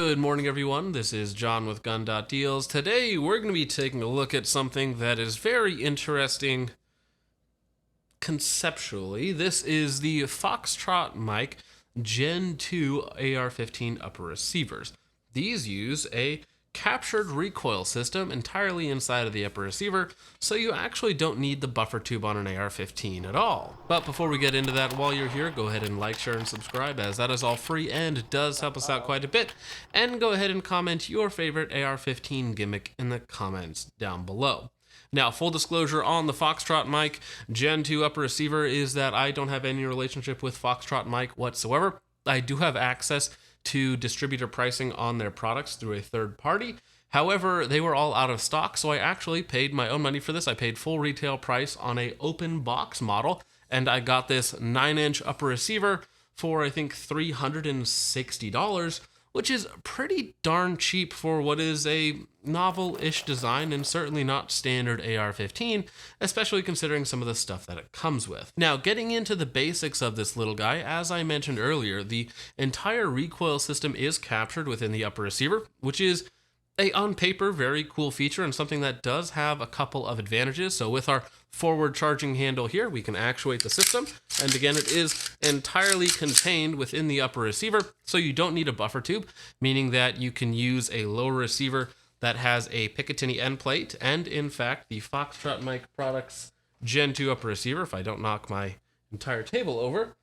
Good morning, everyone. This is John with Gun.Deals. Today, we're going to be taking a look at something that is very interesting conceptually. This is the Foxtrot mic Gen 2 AR-15 upper receivers. These use a captured recoil system entirely inside of the upper receiver, so you actually don't need the buffer tube on an AR-15 at all. But before we get into that, while you're here, go ahead and like, share, and subscribe, as that is all free and does help us out quite a bit. And go ahead and comment your favorite AR-15 gimmick in the comments down below. Now, full disclosure on the Foxtrot mic Gen 2 upper receiver is that I don't have any relationship with Foxtrot mic whatsoever. I do have access to distributor pricing on their products through a third party. However, they were all out of stock, so I actually paid my own money for this. I paid full retail price on a open box model, and I got this 9-inch upper receiver for I think $360, which is pretty darn cheap for what is a novel-ish design and certainly not standard AR-15, especially considering some of the stuff that it comes with. Now, getting into the basics of this little guy, as I mentioned earlier, the entire recoil system is captured within the upper receiver, which is a, on paper, very cool feature and something that does have a couple of advantages. So with our forward charging handle here, we can actuate the system. And again, it is entirely contained within the upper receiver, so you don't need a buffer tube, meaning that you can use a lower receiver that has a Picatinny end plate. And in fact, the Foxtrot mic products Gen 2 upper receiver, if I don't knock my entire table over,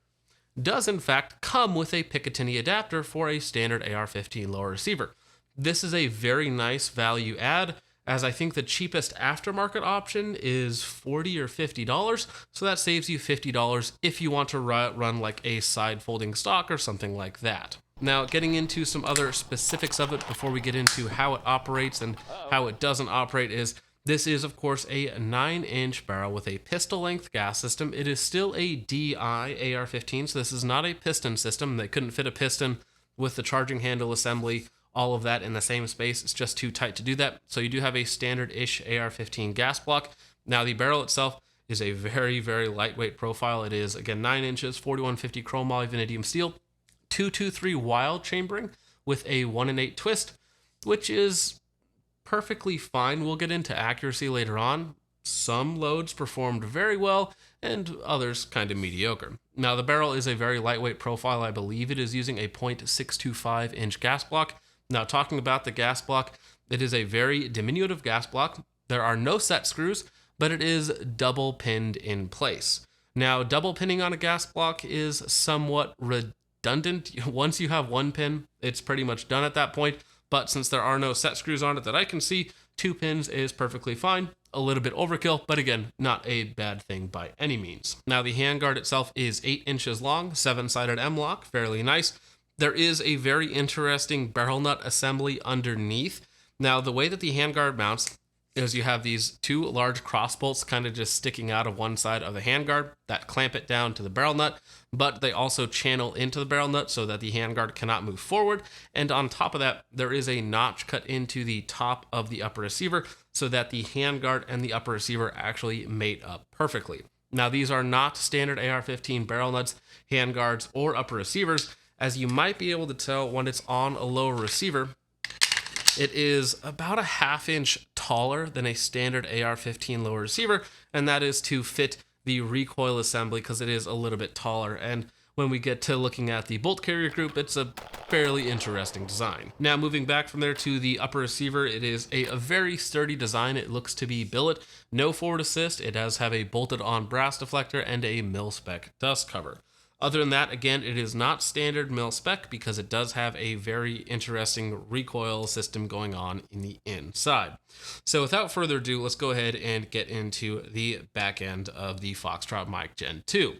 does in fact come with a Picatinny adapter for a standard AR-15 lower receiver. This is a very nice value add, as I think the cheapest aftermarket option is $40 or $50, so that saves you $50 if you want to run like a side folding stock or something like that. Now, getting into some other specifics of it before we get into how it operates and how it doesn't operate is, this is of course a 9-inch barrel with a pistol length gas system. It is still a DI AR-15, so this is not a piston system. They couldn't fit a piston with the charging handle assembly, all of that in the same space. It's just too tight to do that. So you do have a standard-ish AR-15 gas block. Now the barrel itself is a very, very lightweight profile. It is, again, 9 inches, 4150 chrome moly vanadium steel, 223 Wylde chambering with a 1-in-8 twist, which is perfectly fine. We'll get into accuracy later on. Some loads performed very well and others kind of mediocre. Now the barrel is a very lightweight profile. I believe it is using a .625 inch gas block. Now, talking about the gas block, it is a very diminutive gas block. There are no set screws, but it is double pinned in place. Now, double pinning on a gas block is somewhat redundant. Once you have one pin, it's pretty much done at that point. But since there are no set screws on it that I can see, 2 pins is perfectly fine. A little bit overkill, but again, not a bad thing by any means. Now, the handguard itself is 8 inches long, 7-sided M-LOK, fairly nice. There is a very interesting barrel nut assembly underneath. Now, the way that the handguard mounts is you have these 2 large cross bolts kind of just sticking out of one side of the handguard that clamp it down to the barrel nut, but they also channel into the barrel nut so that the handguard cannot move forward. And on top of that, there is a notch cut into the top of the upper receiver so that the handguard and the upper receiver actually mate up perfectly. Now, these are not standard AR-15 barrel nuts, handguards, or upper receivers. As you might be able to tell when it's on a lower receiver, it is about a 1/2 inch taller than a standard AR-15 lower receiver, and that is to fit the recoil assembly because it is a little bit taller. And when we get to looking at the bolt carrier group, it's a fairly interesting design. Now, moving back from there to the upper receiver, it is a very sturdy design. It looks to be billet, no forward assist. It does have a bolted on brass deflector and a mil-spec dust cover. Other than that, again, it is not standard mil-spec because it does have a very interesting recoil system going on in the inside. So without further ado, let's go ahead and get into the back end of the Foxtrot mic Gen 2.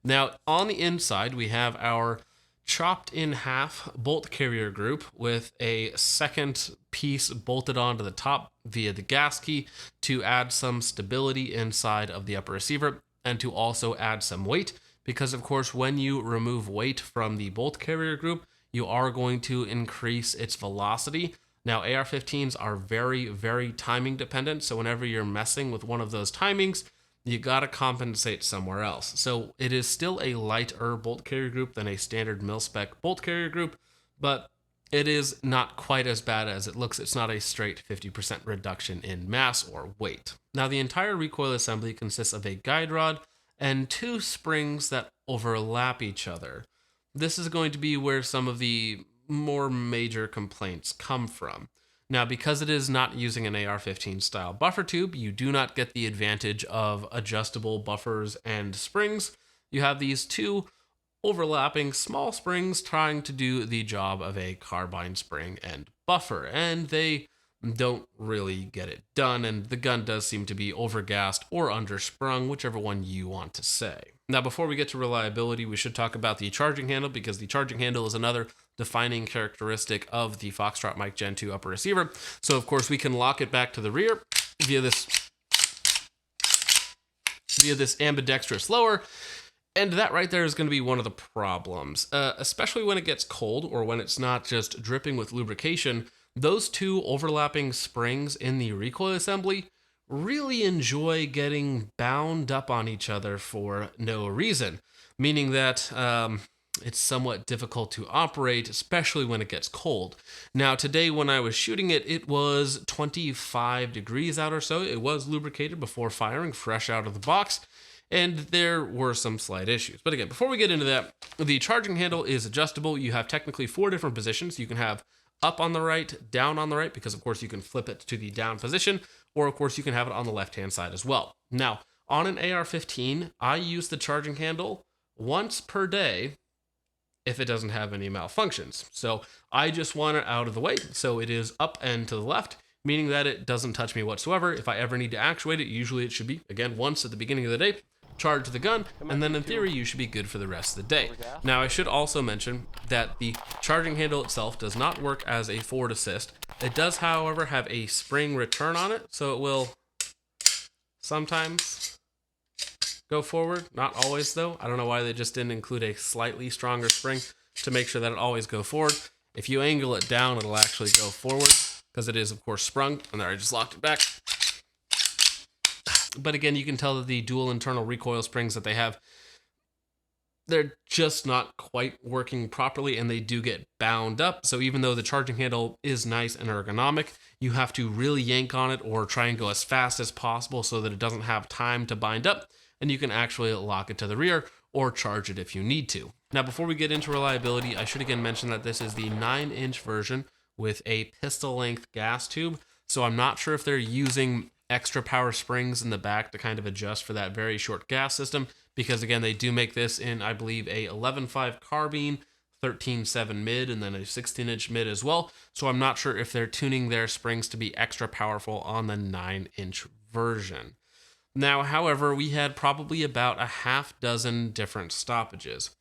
Now, on the inside, we have our chopped in half bolt carrier group with a second piece bolted onto the top via the gas key to add some stability inside of the upper receiver and to also add some weight. Because, of course, when you remove weight from the bolt carrier group, you are going to increase its velocity. Now, AR-15s are very, very timing dependent, so whenever you're messing with one of those timings, you gotta compensate somewhere else. So it is still a lighter bolt carrier group than a standard mil-spec bolt carrier group, but it is not quite as bad as it looks. It's not a straight 50% reduction in mass or weight. Now, the entire recoil assembly consists of a guide rod and 2 springs that overlap each other. This is going to be where some of the more major complaints come from. Now, because it is not using an AR-15 style buffer tube, you do not get the advantage of adjustable buffers and springs. You have these 2 overlapping small springs trying to do the job of a carbine spring and buffer, and they don't really get it done, and the gun does seem to be overgassed or undersprung, whichever one you want to say. Now, before we get to reliability, we should talk about the charging handle, because the charging handle is another defining characteristic of the Foxtrot Mic Gen 2 upper receiver. So, of course, we can lock it back to the rear via this ambidextrous lower. And that right there is going to be one of the problems, especially when it gets cold or when it's not just dripping with lubrication. Those 2 overlapping springs in the recoil assembly really enjoy getting bound up on each other for no reason, meaning that it's somewhat difficult to operate, especially when it gets cold. Now, today when I was shooting it, it was 25 degrees out or so. It was lubricated before firing, fresh out of the box. And there were some slight issues. But again, before we get into that, the charging handle is adjustable. You have technically 4 different positions. You can have up on the right, down on the right, because of course you can flip it to the down position, or of course you can have it on the left-hand side as well. Now, on an AR-15, I use the charging handle once per day if it doesn't have any malfunctions. So I just want it out of the way. So it is up and to the left, meaning that it doesn't touch me whatsoever. If I ever need to actuate it, usually it should be, again, once at the beginning of the day, charge the gun, and then in theory you should be good for the rest of the day. Now, I should also mention that the charging handle itself does not work as a forward assist. It does, however, have a spring return on it, so it will sometimes go forward. Not always, though. I don't know why they just didn't include a slightly stronger spring to make sure that it always go forward. If you angle it down, it'll actually go forward, because it is, of course, sprung, and there I just locked it back. But again, you can tell that the dual internal recoil springs that they have, they're just not quite working properly, and they do get bound up. So even though the charging handle is nice and ergonomic, you have to really yank on it or try and go as fast as possible so that it doesn't have time to bind up, and you can actually lock it to the rear or charge it if you need to. Now, before we get into reliability, I should again mention that this is the 9-inch version with a pistol-length gas tube. So I'm not sure if they're using extra power springs in the back to kind of adjust for that very short gas system, because again, they do make this in, I believe, a 11.5 carbine, 13.7 mid, and then a 16-inch mid as well. So I'm not sure if they're tuning their springs to be extra powerful on the 9-inch version. Now, however, we had probably about a half dozen different stoppages.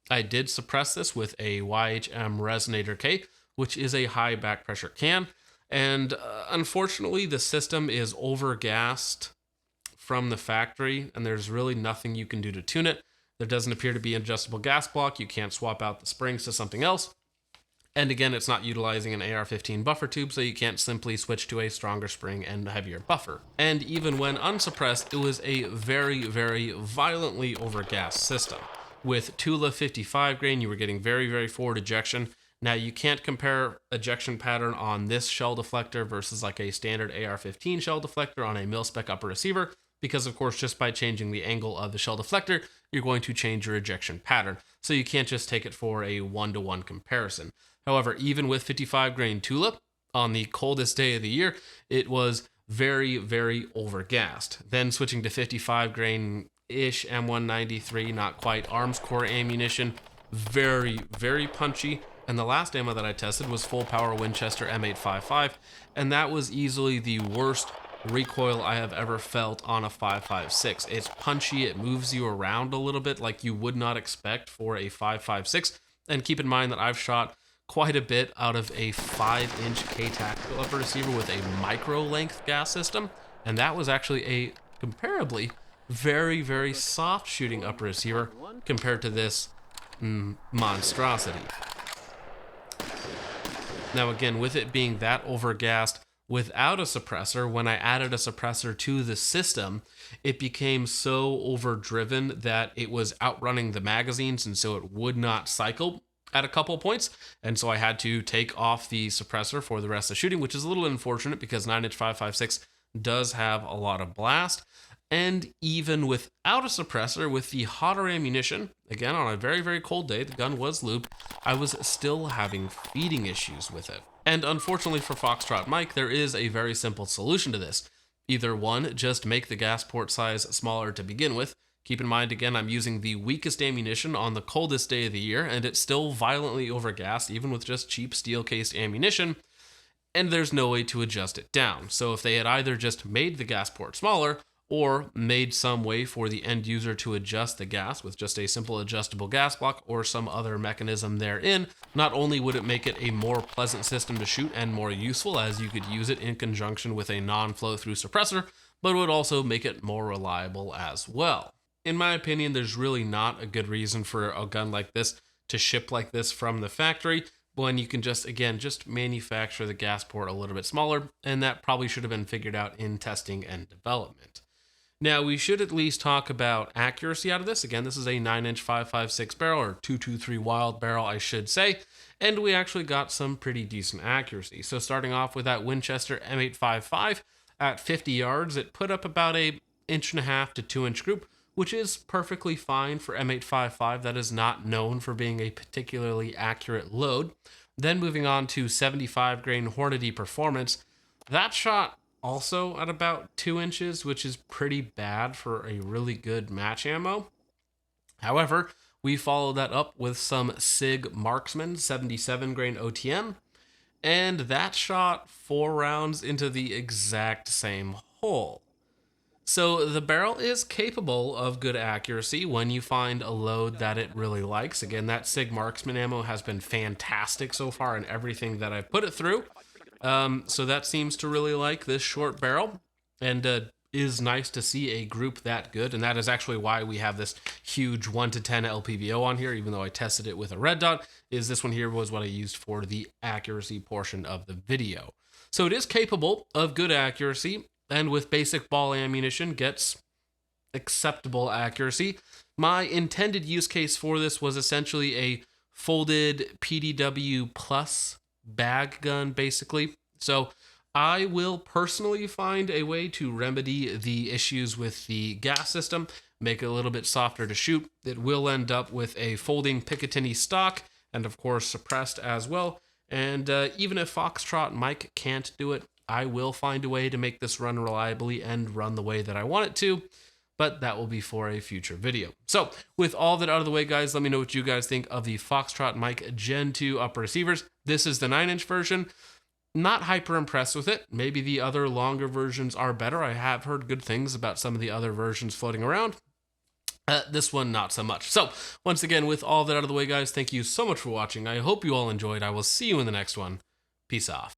I did suppress this with a YHM Resonator K, which is a high back pressure can. And unfortunately, the system is overgassed from the factory, and there's really nothing you can do to tune it. There doesn't appear to be an adjustable gas block. You can't swap out the springs to something else. And again, it's not utilizing an AR-15 buffer tube, so you can't simply switch to a stronger spring and heavier buffer. And even when unsuppressed, it was a very, very violently overgassed system. With Tula 55 grain, you were getting very, very forward ejection. Now, you can't compare ejection pattern on this shell deflector versus like a standard AR-15 shell deflector on a mil-spec upper receiver, because of course, just by changing the angle of the shell deflector, you're going to change your ejection pattern. So you can't just take it for a 1-to-1 comparison. However, even with 55 grain Tula, on the coldest day of the year, it was very, very overgassed. Then switching to 55 grain-ish M193, not quite, arms core ammunition, very, very punchy. And the last ammo that I tested was full power Winchester M855, and that was easily the worst recoil I have ever felt on a 5.56. It's punchy, it moves you around a little bit like you would not expect for a 5.56. And keep in mind that I've shot quite a bit out of a 5-inch K tactical upper receiver with a micro length gas system, and that was actually a comparably very, very soft shooting upper receiver compared to this monstrosity. Now again, with it being that overgassed without a suppressor, when I added a suppressor to the system, it became so overdriven that it was outrunning the magazines, and so it would not cycle. at a couple points, and so I had to take off the suppressor for the rest of the shooting, which is a little unfortunate because 9-inch 5.56 does have a lot of blast. And even without a suppressor, with the hotter ammunition, again on a very, very cold day, the gun was lubed, I was still having feeding issues with it. And unfortunately for Foxtrot Mike, there is a very simple solution to this. Either one, just make the gas port size smaller to begin with. Keep in mind, again, I'm using the weakest ammunition on the coldest day of the year, and it's still violently overgassed, even with just cheap steel-cased ammunition, and there's no way to adjust it down. So if they had either just made the gas port smaller, or made some way for the end user to adjust the gas with just a simple adjustable gas block or some other mechanism therein, not only would it make it a more pleasant system to shoot and more useful, as you could use it in conjunction with a non-flow-through suppressor, but it would also make it more reliable as well. In my opinion, there's really not a good reason for a gun like this to ship like this from the factory, when you can just manufacture the gas port a little bit smaller, and that probably should have been figured out in testing and development. Now, we should at least talk about accuracy out of this. Again, this is a 9-inch 5.56 barrel, or 223 Wylde barrel, I should say, and we actually got some pretty decent accuracy. So starting off with that Winchester M855 at 50 yards, it put up about a 1.5 to 2 inch group, which is perfectly fine for M855. That is not known for being a particularly accurate load. Then moving on to 75 grain Hornady Performance, that shot also at about 2 inches, which is pretty bad for a really good match ammo. However, we followed that up with some SIG Marksman 77 grain OTM, and that shot 4 rounds into the exact same hole. So the barrel is capable of good accuracy when you find a load that it really likes. Again, that SIG Marksman ammo has been fantastic so far in everything that I've put it through. So that seems to really like this short barrel, and is nice to see a group that good, and that is actually why we have this huge 1 to 10 LPVO on here, even though I tested it with a red dot, is this one here was what I used for the accuracy portion of the video. So it is capable of good accuracy, and with basic ball ammunition gets acceptable accuracy. My intended use case for this was essentially a folded PDW plus bag gun, basically. So I will personally find a way to remedy the issues with the gas system, make it a little bit softer to shoot. It will end up with a folding Picatinny stock, and of course suppressed as well. And even if Foxtrot Mike can't do it, I will find a way to make this run reliably and run the way that I want it to, but that will be for a future video. So with all that out of the way, guys, let me know what you guys think of the Foxtrot Mike Gen 2 upper receivers. This is the 9-inch version. Not hyper impressed with it. Maybe the other longer versions are better. I have heard good things about some of the other versions floating around. This one, not so much. So once again, with all that out of the way, guys, thank you so much for watching. I hope you all enjoyed. I will see you in the next one. Peace off.